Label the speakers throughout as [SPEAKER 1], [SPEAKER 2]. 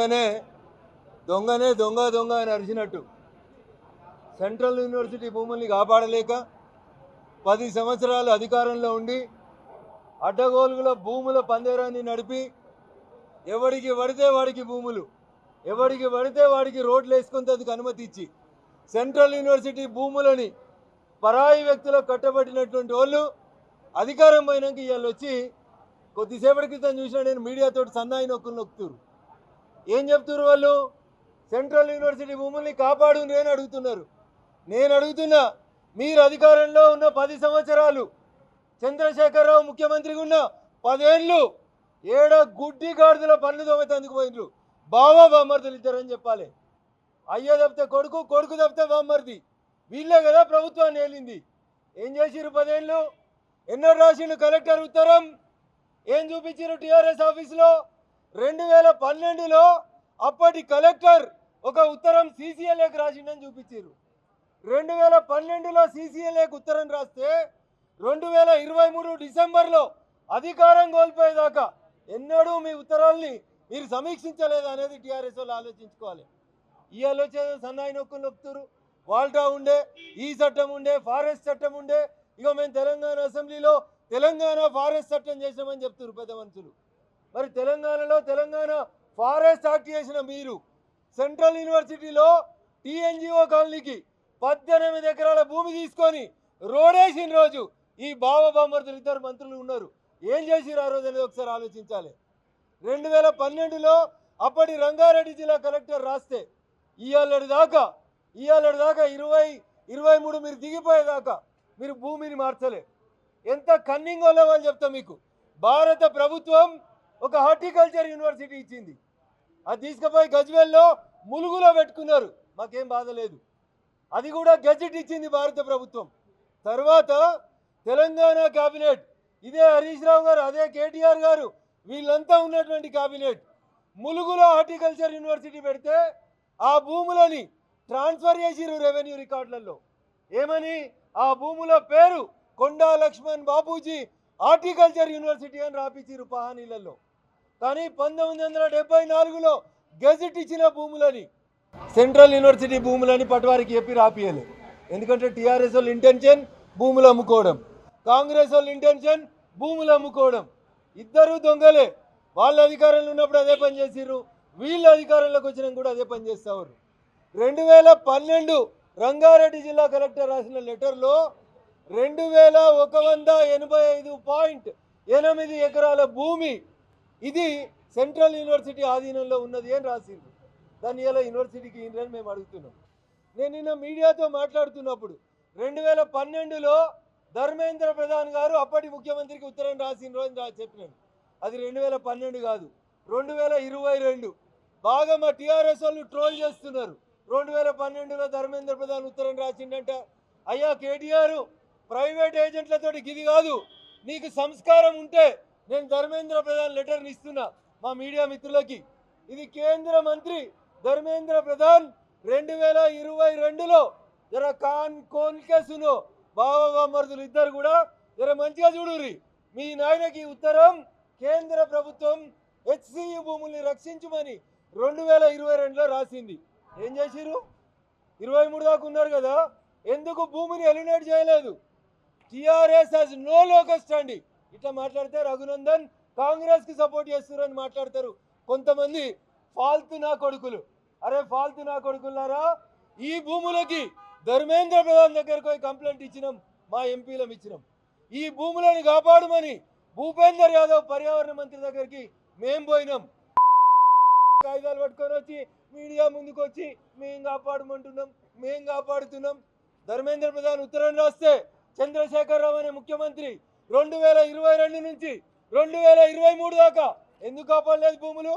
[SPEAKER 1] దొంగనే దొంగనే దొంగ దొంగ అని అరిచినట్టు సెంట్రల్ యూనివర్సిటీ భూముల్ని కాపాడలేక 10 సంవత్సరాలు అధికారంలో ఉండి అడ్డగోలుగుల భూముల పందేరాన్ని నడిపి ఎవడికి పడితే వాడికి భూములు, ఎవడికి పడితే వాడికి రోడ్లు వేసుకునేందుకు అనుమతి ఇచ్చి సెంట్రల్ యూనివర్సిటీ భూములని పరాయి వ్యక్తులకు కట్టబడినటువంటి వాళ్ళు అధికారం పోయినాక ఇవాళ వచ్చి కొద్దిసేపటి క్రితం చూసినా నేను మీడియాతో సన్నాయి నొక్కులు నొక్కుతురు. ఏం చెప్తున్నారు వాళ్ళు? సెంట్రల్ యూనివర్సిటీ భూముల్ని కాపాడు నేను అడుగుతున్నారు. నేను అడుగుతున్నా, మీరు అధికారంలో ఉన్న 10 సంవత్సరాలు, చంద్రశేఖరరావు ముఖ్యమంత్రిగా ఉన్న 10 ఏళ్ళు ఏడ గుడ్డి గాడిదల పనులు తోమేందుకు పోయినరు. బావా బామ్మర్దులు ఇద్దరని చెప్పాలి. అయ్య తప్పితే కొడుకు, కొడుకు తప్పితే బామ్మర్ది. వీళ్ళే కదా ప్రభుత్వాన్ని ఏలింది. ఏం చేసిరు 10 ఏళ్ళు? ఎన్నో రాసిండు కలెక్టర్ ఉత్తరం. ఏం చూపించారు టీఆర్ఎస్ ఆఫీసులో? 2012లో అప్పటి కలెక్టర్ ఒక ఉత్తరం సీసీఎల్ఏకి రాసిండని చూపించారు. 2012లో సీసీఎల్ఏకి ఉత్తరం రాస్తే 2023 డిసెంబర్లో అధికారం కోల్పోయేదాకా ఎన్నడూ మీ ఉత్తరాల్ని మీరు సమీక్షించలేదు అనేది టీఆర్ఎస్ వాళ్ళు ఆలోచించుకోవాలి. ఈ ఆలోచన సన్నాయి నొక్కులు నొక్కుతారు. వాల్టా ఉండే, ఈ చట్టం ఉండే, ఫారెస్ట్ చట్టం ఉండే, ఇక మేము తెలంగాణ అసెంబ్లీలో తెలంగాణ ఫారెస్ట్ చట్టం చేసినామని చెప్తున్నారు పెద్ద మనుషులు. మరి తెలంగాణలో తెలంగాణ ఫారెస్ట్ యాక్ట్ చేసిన మీరు సెంట్రల్ యూనివర్సిటీలో టీఎన్జిఓ కాలనీకి 18 ఎకరాల భూమి తీసుకొని రోడేసిన రోజు ఈ బావ బామ్మర్దులు ఇద్దరు మంత్రులు ఉన్నారు. ఏం చేసిరు ఆ రోజు అనేది ఒకసారి ఆలోచించాలి. 2012లో అప్పటి రంగారెడ్డి జిల్లా కలెక్టర్ రాస్తే ఇవాళ దాకా 2023 మీరు దిగిపోయేదాకా మీరు భూమిని మార్చలే. ఎంత కన్నింగ్ వల్ల వాళ్ళు చెప్తా మీకు. భారత ప్రభుత్వం ఒక హార్టికల్చర్ యూనివర్సిటీ ఇచ్చింది. అది తీసుకుపోయి గజ్వేల్లో ములుగులో పెట్టుకున్నారు. మాకేం బాధ లేదు. అది కూడా గెజెట్ ఇచ్చింది భారత ప్రభుత్వం. తర్వాత తెలంగాణ కేబినెట్, ఇదే హరీష్ రావు గారు, అదే కేటీఆర్ గారు, వీళ్ళంతా ఉన్నటువంటి కేబినెట్ ములుగులో హార్టికల్చర్ యూనివర్సిటీ పెడితే ఆ భూములని ట్రాన్స్ఫర్ చేసిరు రెవెన్యూ రికార్డులలో. ఏమని? ఆ భూముల పేరు కొండా లక్ష్మణ్ బాపూజీ హార్టికల్చర్ యూనివర్సిటీ అని రాపించిరు పహానీలలో. కానీ 1974లో గెజెట్ ఇచ్చిన భూములని సెంట్రల్ యూనివర్సిటీ భూములని పటవారికి చెప్పి రాపియలే. ఎందుకంటే టీఆర్ఎస్ వాళ్ళ ఇంటెన్షన్ భూములు అమ్ముకోవడం, కాంగ్రెస్ వాళ్ళ ఇంటెన్షన్ భూములు అమ్ముకోవడం. ఇద్దరు దొంగలే. వాళ్ళ అధికారంలో ఉన్నప్పుడు అదే పని చేసిర్రు, వీళ్ళ అధికారంలోకి వచ్చినా కూడా అదే పని చేస్తారు. 2012 రంగారెడ్డి జిల్లా కలెక్టర్ రాసిన లెటర్లో 2185.8 ఎకరాల భూమి ఇది సెంట్రల్ యూనివర్సిటీ ఆధీనంలో ఉన్నది అని రాసింది. దాన్ని ఇలా యూనివర్సిటీకి అని మేము అడుగుతున్నాం. నేను నిన్న మీడియాతో మాట్లాడుతున్నప్పుడు 2012లో ధర్మేంద్ర ప్రధాన్ గారు అప్పటి ముఖ్యమంత్రికి ఉత్తరం రాసిండ్రు అని చెప్పినాను. అది 2012 కాదు, 2022. బాగా మా టీఆర్ఎస్ వాళ్ళు ట్రోల్ చేస్తున్నారు. 2012లో ధర్మేంద్ర ప్రధాన్ ఉత్తరం రాసిండంట. అయ్యా కేటీఆర్, ప్రైవేట్ ఏజెంట్లతోటి గిది కాదు, నీకు సంస్కారం ఉంటే నేను ధర్మేంద్ర ప్రధాన్ లెటర్ని ఇస్తున్నా మా మీడియా మిత్రులకి. ఇది కేంద్ర మంత్రి ధర్మేంద్ర ప్రధాన్ 2022లో జర కోన్కేసును బావ బామ్మర్దులు ఇద్దరు కూడా జర మంచిగా చూడుర్రి. మీ నాయనకి ఉత్తరం కేంద్ర ప్రభుత్వం హెచ్సియు భూముల్ని రక్షించమని 2022లో రాసింది. ఏం చేసిరు? 23 దాకా ఉన్నారు కదా, ఎందుకు భూమిని ఎలిమినేట్ చేయలేదు? TRS has no locus standi. ఇట్లా మాట్లాడితే రఘునందన్ కాంగ్రెస్కి సపోర్ట్ చేస్తున్నారని మాట్లాడతారు కొంతమంది ఫాల్తు నా కొడుకులు. అరే ఫాల్తు నా కొడుకులారా, ఈ భూములకి ధర్మేంద్ర ప్రధాన్ దగ్గరకు పోయి కంప్లైంట్ ఇచ్చినాం, మా ఎంపీలం ఇచ్చినాం. ఈ భూములను కాపాడమని భూపేందర్ యాదవ్ పర్యావరణ మంత్రి దగ్గరికి మేము పోయినాం. కాగితాలు పట్టుకొని వచ్చి మీడియా ముందుకు వచ్చి మేము కాపాడమంటున్నాం, మేము కాపాడుతున్నాం. ధర్మేంద్ర ప్రధాన్ ఉత్తరం రాస్తే చంద్రశేఖరరావు అనే ముఖ్యమంత్రి 2022 నుంచి 2023 దాకా ఎందుకు కాపాడలేదు భూములు?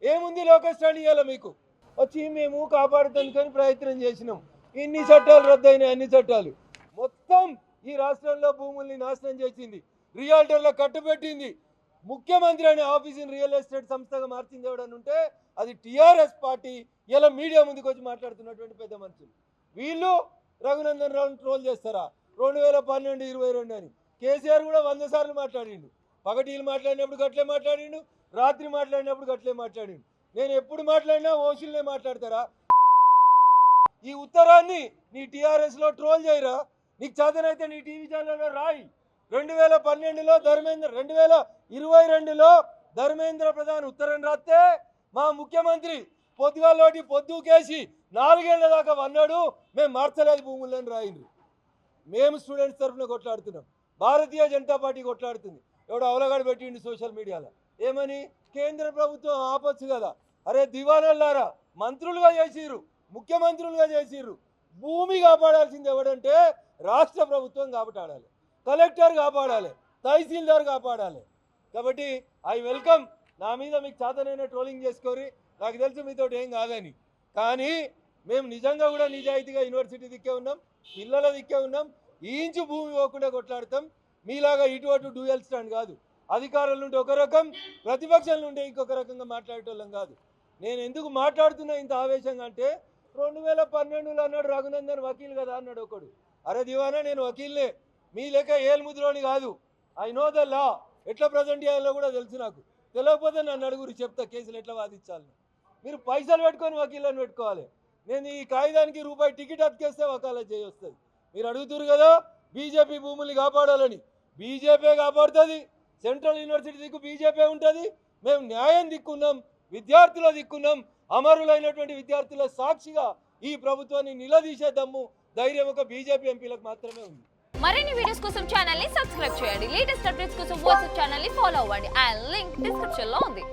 [SPEAKER 1] ఏముంది లోకస్ స్టాండ్ ఇవ్వాలి మీకు? వచ్చి మేము కాపాడుతానికి ప్రయత్నం చేసినాం. ఇన్ని చట్టాలు రద్దయినాయి, అన్ని చట్టాలు మొత్తం ఈ రాష్ట్రంలో భూముల్ని నాశనం చేసింది, రియాల్టర్లకు కట్టుబెట్టింది. ముఖ్యమంత్రి అనే ఆఫీసుని రియల్ ఎస్టేట్ సంస్థగా మార్చింది ఎవడని ఉంటే అది టీఆర్ఎస్ పార్టీ. ఇలా మీడియా ముందుకు వచ్చి మాట్లాడుతున్నటువంటి పెద్ద మనుషులు వీళ్ళు రఘునందన్ రావుని ట్రోల్ చేస్తారా? 2012-22 అని కేసీఆర్ కూడా 100 సార్లు మాట్లాడిండు. పగటీలు మాట్లాడినప్పుడు గట్లే మాట్లాడిండు, రాత్రి మాట్లాడినప్పుడు గట్లే మాట్లాడిండు. నేను ఎప్పుడు మాట్లాడినా ఓషుల్నే మాట్లాడతారా? ఈ ఉత్తరాన్ని నీ టీఆర్ఎస్లో ట్రోల్ చేయరా? నీకు చేతనైతే నీ టీవీ ఛానల్లో రాయి. 2012లో 2022లో ధర్మేంద్ర ప్రధాన్ ఉత్తరం రాస్తే మా ముఖ్యమంత్రి పొద్దుగాలోటి పొద్దుకేసి 4 ఏళ్ల దాకా వన్నాడు, మేము మార్చలేదు భూములను రాయిండ్రు. మేము స్టూడెంట్స్ తరఫున కొట్లాడుతున్నాం, భారతీయ జనతా పార్టీ కొట్లాడుతుంది. ఎవడో అవలగాడు పెట్టిండు సోషల్ మీడియాలో ఏమని, కేంద్ర ప్రభుత్వం ఆపచ్చు కదా. అరే దివానల్లారా, మంత్రులుగా చేసిర్రు, ముఖ్యమంత్రులుగా చేసిర్రు. భూమి కాపాడాల్సింది ఎవడంటే రాష్ట్ర ప్రభుత్వం కాపాడాలి, కలెక్టర్ కాపాడాలి, తహసీల్దార్ కాపాడాలి. కాబట్టి ఐ వెల్కమ్. నా మీద మీకు చేతనైన ట్రోలింగ్ చేసుకోరి, నాకు తెలుసు మీతో ఏం కాదని. కానీ మేము నిజంగా కూడా నిజాయితీగా యూనివర్సిటీ దిక్కే ఉన్నాం, పిల్లల దిక్కే ఉన్నాం. ఈ ఇంచు భూమి పోకుండా కొట్లాడతాం. మీలాగా ఇటు అటు డ్యూయల్ స్టాండ్ కాదు. అధికారుల నుండి ఒక రకం, ప్రతిపక్షాల నుండి ఇంకొక రకంగా మాట్లాడేటోళ్ళం కాదు. నేను ఎందుకు మాట్లాడుతున్నా ఇంత ఆవేశంగా అంటే, 2012లో అన్నాడు రఘునందన్ వకీల్ కదా అన్నాడు ఒకడు. అరే దివానా, నేను వకీల్నే, మీ లెక్క ఏల్ముద్రోని కాదు. ఐ నో ద లా, ఎట్లా ప్రజెంట్ చేయాలో కూడా తెలుసు నాకు. తెలియకపోతే నన్ను అడుగురు, చెప్తా కేసులు ఎట్లా వాదించాలని. మీరు పైసలు పెట్టుకొని వకీళ్ళని పెట్టుకోవాలి. నేను ఈ కాగితానికి రూపాయి టికెట్ అతికేస్తే వకాలత్ చేయొస్తుంది. మీరు అడుగుతురు కదా బీజేపీ భూముల్ని కాపాడాలని. బీజేపీ కాపాడుతుంది, సెంట్రల్ యూనివర్సిటీ దిక్కు బీజేపీ ఉంటుంది. మేము న్యాయం దిక్కున్నాం, విద్యార్థుల దిక్కున్నాం. అమరులైనటువంటి విద్యార్థుల సాక్షిగా ఈ ప్రభుత్వాన్ని నిలదీసే దమ్ము, ధైర్యం ఒక బీజేపీ ఎంపీలకు మాత్రమే ఉంది.
[SPEAKER 2] మరిన్ని వీడియోస్ కోసం ఛానల్ ని సబ్స్క్రైబ్ చేయండి. లేటెస్ట్ అప్డేట్స్ కోసం వాట్సాప్ ఛానల్ ని ఫాలో అవ్వండి. ఆ లింక్ డిస్క్రిప్షన్ లో ఉంది.